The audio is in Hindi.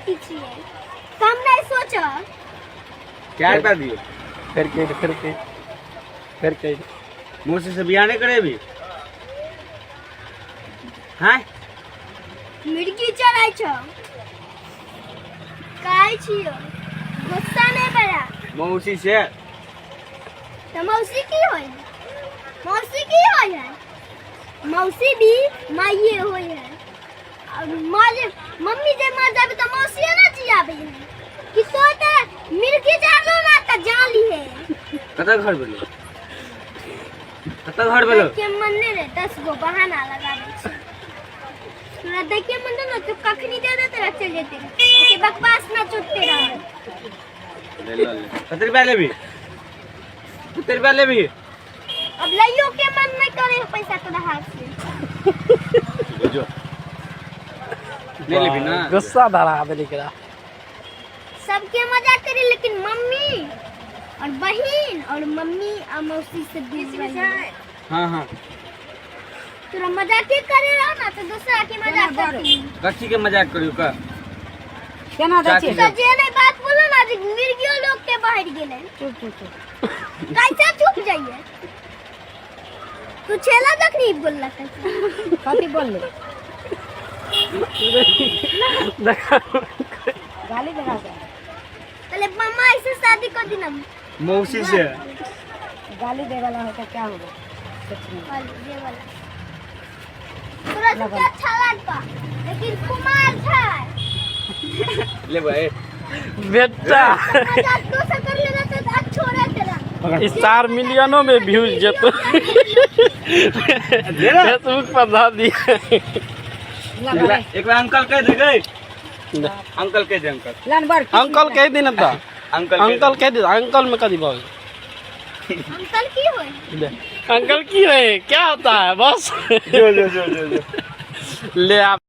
लड़की छिए कम नहीं सोचो क्या कर दियो फिर के मुझसे से बियाह नहीं करे भी हाँ मिर्गी चढ़ाई छो काय छियो गुस्सा नहीं बड़ा मौसी से तो मौसी की होई है मौसी भी माइये होई है और मम्मी जे मर जाबे तो मौसी ना जियाबे है कि तो मिर्गी जानो ना त जाली है कतक घर बेलो के मन ने रे 10 गो बहाना लगा दे छी तोरा देखे मन ना तो कखनी दे दे तेरा चल जेते के बकवास ना चुटते रह ले 70 रुपया ले भी 70 रुपया ले भी अब लइयो के मन नहीं करे पैसा तोरा हाथ से जो ले ले भी ना गुस्सा धरा दे निकला सबके मजाक करी लेकिन मम्मी और बहन और मम्मी और मौसी से दूर रही हाँ हाँ तोरा मजाक के करे रहा ना तो दूसरा के मजाक करती कच्ची के मजाक करियो का केना दै छी तो जे नहीं बात बोलो ना जे मिर्गियो लोग के बाहर गेले चुप कैसे चुप जाइए तू छेला जखनी बोलला कैसे कथी बोलले गाली दगा के पहले मम्मा ऐसे शादी कर दी ना मौसी से गाली दे वाला होता क्या होगा सच में ये वाला तोरा तो क्या अच्छा लगता लेकिन कुमार था ले भाई बेटा मजाक तो से कर लेना तो आज छोड़ा तेरा स्टार मिलियनों में व्यूज जेतो फेसबुक पर धा दिया एक बार अंकल कह दे गए अंकल कह दे अंकल लान बर अंकल कह दी ना था अंकल कह दी अंकल में कदी बोल अंकल की होई अंकल की है क्या होता है बस जो ले आप